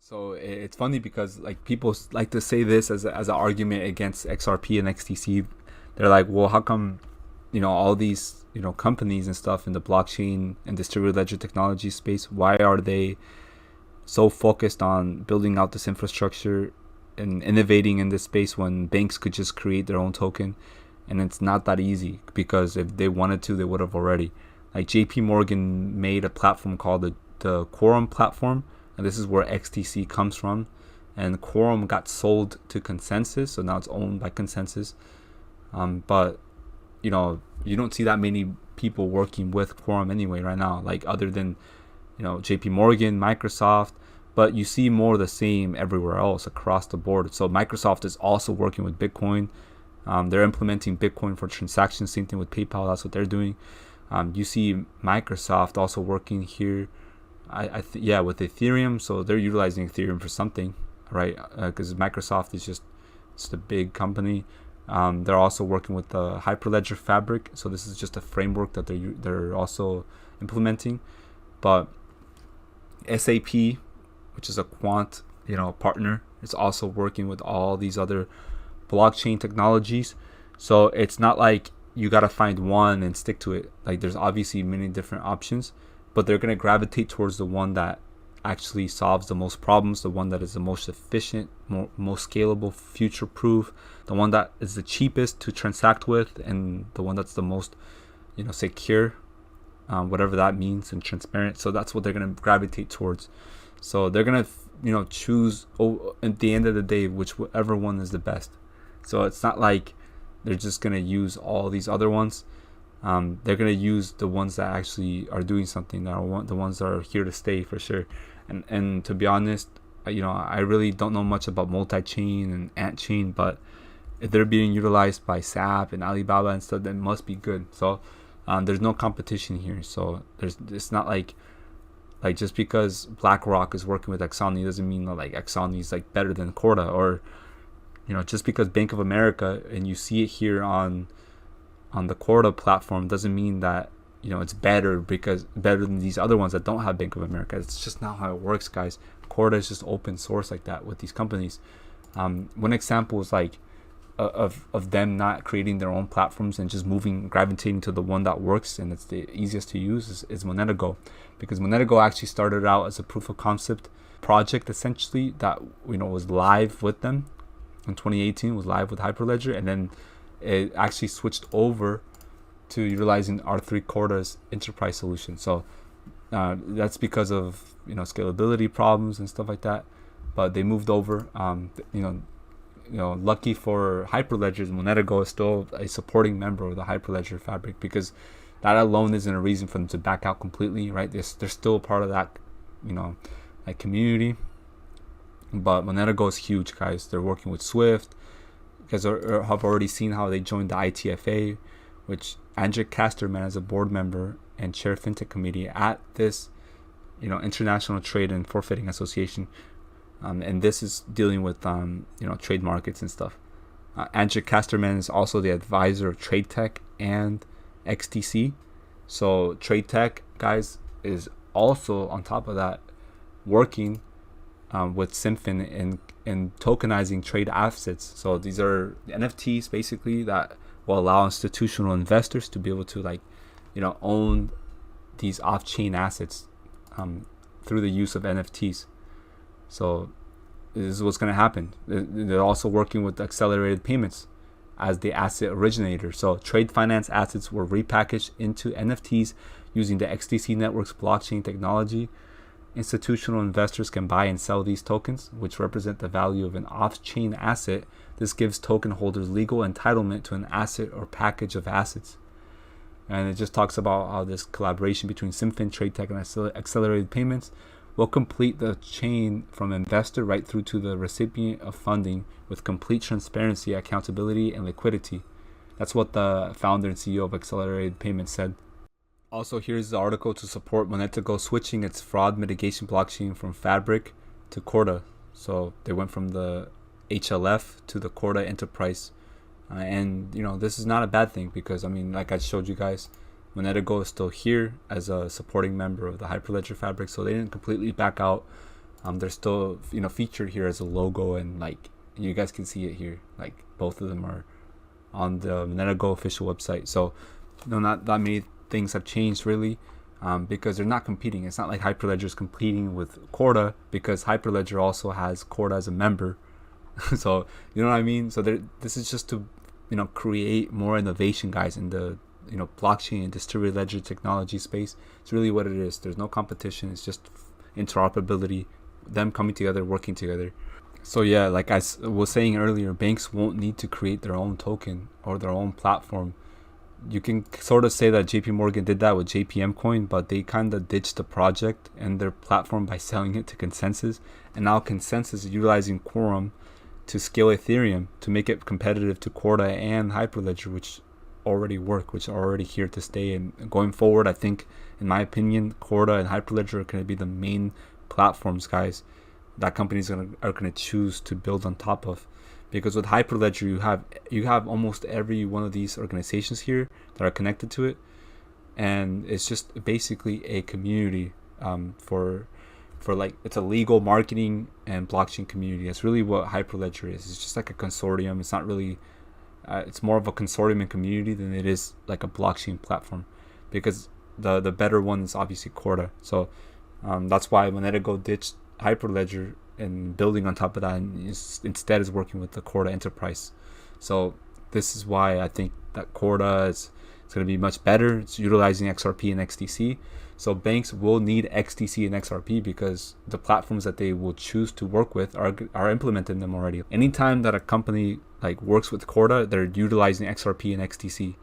So it's funny because like people like to say this as an argument against XRP and XDC. They're like, well, how come all these companies and stuff in the blockchain and distributed ledger technology space, why are they so focused on building out this infrastructure and innovating in this space when banks could just create their own token? And it's not that easy, because if they wanted to, they would have already. Like JP Morgan made a platform called the Quorum platform, and this is where XDC comes from. And Quorum got sold to Consensus, so now it's owned by Consensus. But you don't see that many people working with Quorum anyway right now, like other than JP Morgan, Microsoft, but you see more of the same everywhere else across the board. So Microsoft is also working with Bitcoin. They're implementing Bitcoin for transactions. Same thing with PayPal. That's what they're doing. You see Microsoft also working here. With Ethereum. So they're utilizing Ethereum for something, right? Because Microsoft is just a big company. They're also working with the Hyperledger Fabric. So this is just a framework that they're also implementing. But SAP, which is a quant partner, is also working with all these other blockchain technologies. So it's not like you got to find one and stick to it. Like there's obviously many different options, but they're going to gravitate towards the one that actually solves the most problems, the one that is the most efficient, most scalable, future proof, the one that is the cheapest to transact with, and the one that's the most secure, whatever that means, and transparent. So that's what they're going to gravitate towards. So they're going to choose at the end of the day whichever one is the best. So it's not like they're just going to use all these other ones. They're going to use the ones that actually are doing something, that are the ones that are here to stay for sure. And to be honest, I really don't know much about multi-chain and ant-chain, but if they're being utilized by SAP and Alibaba and stuff, then must be good. So there's no competition here. So it's not like just because BlackRock is working with Exani doesn't mean that like Exani is like better than Corda, or just because Bank of America and you see it here on the Corda platform doesn't mean that it's better than these other ones that don't have Bank of America. It's just not how it works, guys. Corda is just open source like that with these companies. One example is like of them not creating their own platforms and just gravitating to the one that works and it's the easiest to use is MonetaGo, because MonetaGo actually started out as a proof of concept project essentially that was live with them in 2018, was live with Hyperledger, and then it actually switched over to utilizing R3 Corda's enterprise solution. So that's because of scalability problems and stuff like that. But they moved over. Lucky for Hyperledger, MonetaGo is still a supporting member of the Hyperledger Fabric, because that alone isn't a reason for them to back out completely, right? They're still a part of that, like community. But MonetaGo is huge, guys. They're working with Swift. You guys have already seen how they joined the ITFA, which Andrzej Kasterman is a board member and chair fintech committee at this, International Trade and Forfeiting Association, and this is dealing with trade markets and stuff. Andrzej Kasterman is also the advisor of Tradeteq and XDC. So Tradeteq, guys, is also on top of that working with XINFIN in tokenizing trade assets. So these are NFTs basically that will allow institutional investors to be able to own these off-chain assets through the use of NFTs. So this is what's going to happen. They're also working with accelerated payments as the asset originator. So trade finance assets were repackaged into NFTs using the XDC Network's blockchain technology. Institutional investors can buy and sell these tokens, which represent the value of an off-chain asset. This gives token holders legal entitlement to an asset or package of assets. And it just talks about how this collaboration between XINFIN, Tradeteq, and accelerated payments will complete the chain from investor right through to the recipient of funding with complete transparency, accountability, and liquidity. That's what the founder and CEO of Accelerated Payments said. Also, here's the article to support MonetaGo switching its fraud mitigation blockchain from Fabric to Corda. So they went from the HLF to the Corda Enterprise. And this is not a bad thing, because like I showed you guys, MonetaGo is still here as a supporting member of the Hyperledger Fabric, so they didn't completely back out. They're still featured here as a logo, and like you guys can see it here. Like both of them are on the MonetaGo official website. So not that many things have changed really, because they're not competing. It's not like Hyperledger is competing with Corda, because Hyperledger also has Corda as a member. So you know what I mean. So this is just to create more innovation, guys, in the blockchain and distributed ledger technology space. It's really what it is. There's no competition. It's just interoperability, them coming together, working together. So yeah, like I was saying earlier, banks won't need to create their own token or their own platform. You can sort of say that JP Morgan did that with JPM coin, but they kind of ditched the project and their platform by selling it to Consensus. And now Consensus is utilizing Quorum to scale Ethereum to make it competitive to Corda and Hyperledger, which already work, which are already here to stay. And going forward, I think, in my opinion, Corda and Hyperledger are going to be the main platforms, guys, that companies are going to choose to build on top of. Because with Hyperledger, you have almost every one of these organizations here that are connected to it, and it's just basically a community for like, it's a legal marketing and blockchain community. That's really what Hyperledger is. It's just like a consortium. It's not really it's more of a consortium and community than it is like a blockchain platform, because the better one is obviously Corda. So that's why MonetaGo ditched Hyperledger and building on top of that, and instead is working with the Corda enterprise. So this is why I think that Corda is going to be much better. It's utilizing XRP and XDC. So banks will need XDC and XRP because the platforms that they will choose to work with are implementing them already. Anytime that a company like works with Corda, they're utilizing XRP and XDC.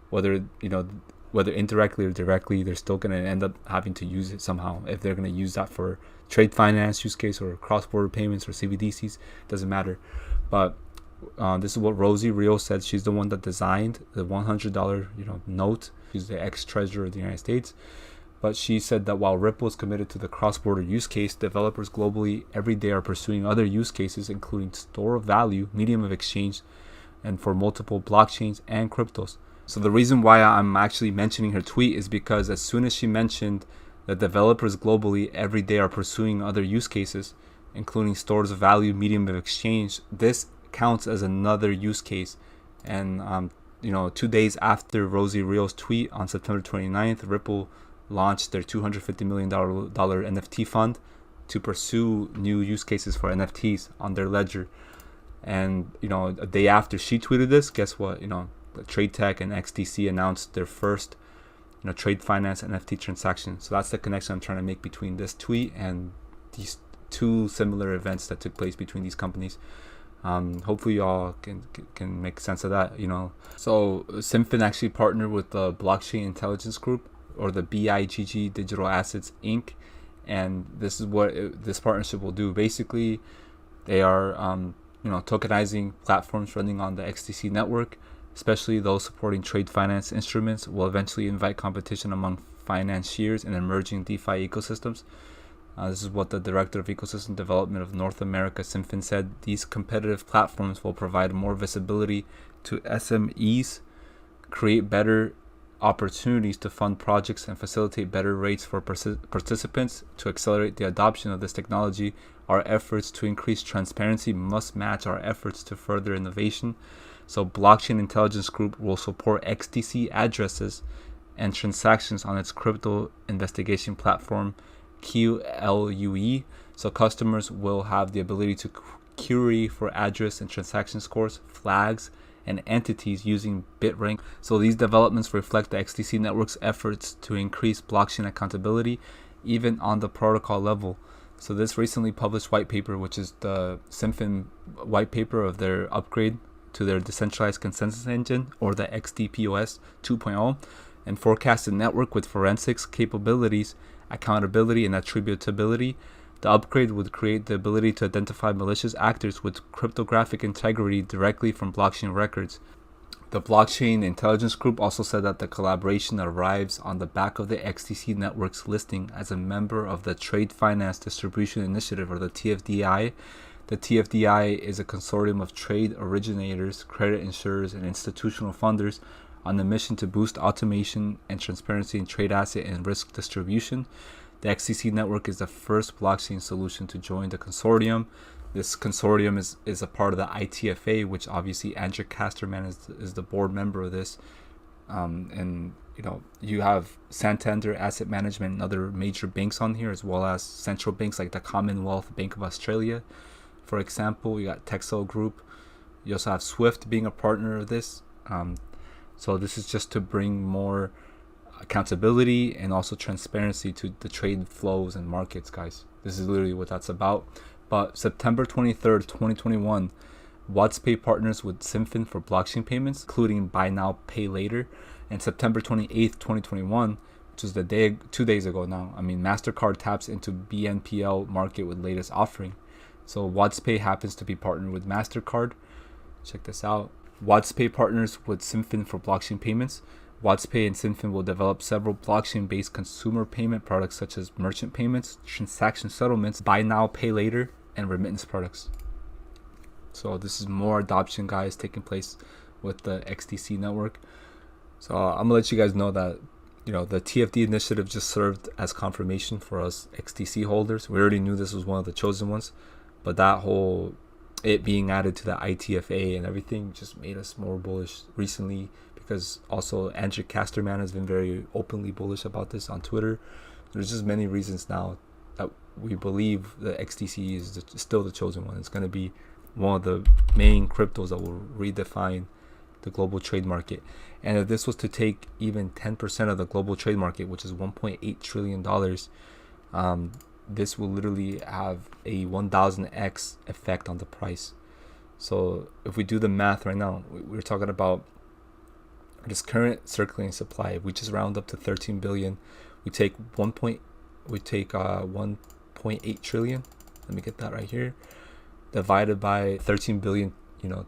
Whether indirectly or directly, they're still going to end up having to use it somehow. If they're going to use that for trade finance use case or cross-border payments or CBDCs, doesn't matter. But this is what Rosie Rio said. She's the one that designed the $100 note. She's the ex-treasurer of the United States. But she said that while Ripple is committed to the cross-border use case, developers globally every day are pursuing other use cases, including store of value, medium of exchange, and for multiple blockchains and cryptos. So the reason why I'm actually mentioning her tweet is because as soon as she mentioned that developers globally every day are pursuing other use cases, including stores of value, medium of exchange, this counts as another use case. And 2 days after Rosie Rio's tweet on September 29th, Ripple launched their $250 million NFT fund to pursue new use cases for NFTs on their ledger. And a day after she tweeted this, guess what? Tradeteq and XDC announced their first trade finance NFT transaction. So that's the connection I'm trying to make between this tweet and these two similar events that took place between these companies. Hopefully y'all can make sense of that. So XINFIN actually partnered with the Blockchain Intelligence Group, or the BIGG Digital Assets Inc. And this is what this partnership will do. Basically, they are tokenizing platforms running on the XDC network, especially those supporting trade finance instruments, will eventually invite competition among financiers and emerging DeFi ecosystems. This is what the Director of Ecosystem Development of North America, XINFIN, said. These competitive platforms will provide more visibility to SMEs, create better opportunities to fund projects, and facilitate better rates for participants. To accelerate the adoption of this technology, our efforts to increase transparency must match our efforts to further innovation. So Blockchain Intelligence Group will support XDC addresses and transactions on its crypto investigation platform, QLUE. So customers will have the ability to query for address and transaction scores, flags, and entities using BitRank. So these developments reflect the XDC network's efforts to increase blockchain accountability, even on the protocol level. So this recently published white paper, which is the XINFIN white paper of their upgrade to their decentralized consensus engine, or the XDPOS 2.0, and forecast a network with forensics capabilities, accountability, and attributability. The upgrade would create the ability to identify malicious actors with cryptographic integrity directly from blockchain records. The Blockchain Intelligence Group also said that the collaboration arrives on the back of the XDC Network's listing as a member of the Trade Finance Distribution Initiative, or the TFDI. The TFDI is a consortium of trade originators, credit insurers, and institutional funders on a mission to boost automation and transparency in trade asset and risk distribution. The XDC Network is the first blockchain solution to join the consortium. This consortium is a part of the ITFA, which obviously Andrew Casterman is the board member of this. And you have Santander Asset Management and other major banks on here, as well as central banks like the Commonwealth Bank of Australia, for example. You got Texel Group. You also have Swift being a partner of this. So this is just to bring more accountability and also transparency to the trade flows and markets, guys. This is literally what that's about. But September 23rd, 2021, Wadzpay partners with XINFIN for blockchain payments, including buy now, pay later. And September 28th, 2021, which is 2 days ago now, Mastercard taps into BNPL market with latest offering. So Wadzpay happens to be partnered with Mastercard. Check this out. Wadzpay partners with XINFIN for blockchain payments. Wadzpay and XINFIN will develop several blockchain-based consumer payment products such as merchant payments, transaction settlements, buy now, pay later, and remittance products. So this is more adoption, guys, taking place with the XDC network. So I'm gonna let you guys know that the TFD initiative just served as confirmation for us XDC holders. We already knew this was one of the chosen ones, but that whole it being added to the ITFA and everything just made us more bullish recently, because also Andrew Casterman has been very openly bullish about this on Twitter. There's just many reasons now that we believe the XDC is still the chosen one. It's going to be one of the main cryptos that will redefine the global trade market. And if this was to take even 10% of the global trade market, which is $1.8 trillion, this will literally have a 1000x effect on the price. So if we do the math right now, we're talking about this current circulating supply. If we just round up to 13 billion, we take 1.8 trillion. Let me get that right here. Divided by 13 billion,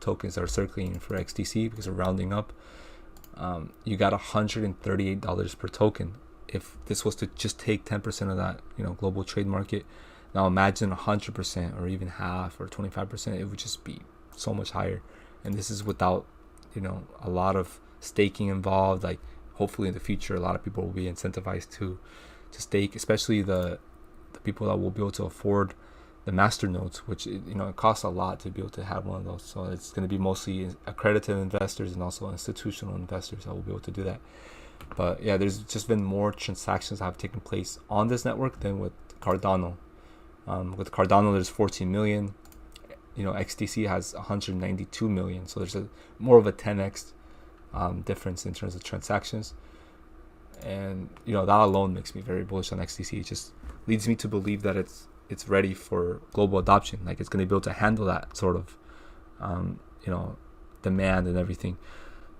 tokens that are circulating for XDC, because we're rounding up. You got $138 per token. If this was to just take 10% of that, global trade market, now imagine 100% or even half or 25%, it would just be so much higher. And this is without, a lot of staking involved. Like, hopefully in the future, a lot of people will be incentivized to stake, especially the people that will be able to afford the master nodes, which it costs a lot to be able to have one of those. So it's going to be mostly accredited investors and also institutional investors that will be able to do that. But yeah, there's just been more transactions that have taken place on this network than with Cardano. With Cardano, there's 14 million. XDC has 192 million. So there's more of a 10x difference in terms of transactions. And that alone makes me very bullish on XDC. It just leads me to believe that it's ready for global adoption. Like, it's going to be able to handle that sort of demand and everything.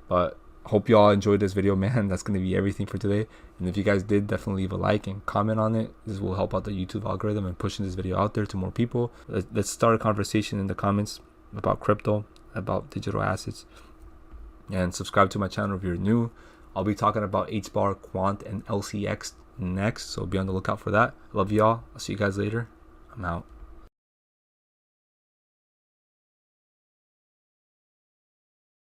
But hope you all enjoyed this video, man. That's going to be everything for today. And if you guys did, definitely leave a like and comment on it. This will help out the YouTube algorithm and pushing this video out there to more people. Let's start a conversation in the comments about crypto, about digital assets. And subscribe to my channel if you're new. I'll be talking about HBAR, Quant, and LCX next, so be on the lookout for that. Love y'all. I'll see you guys later. I'm out.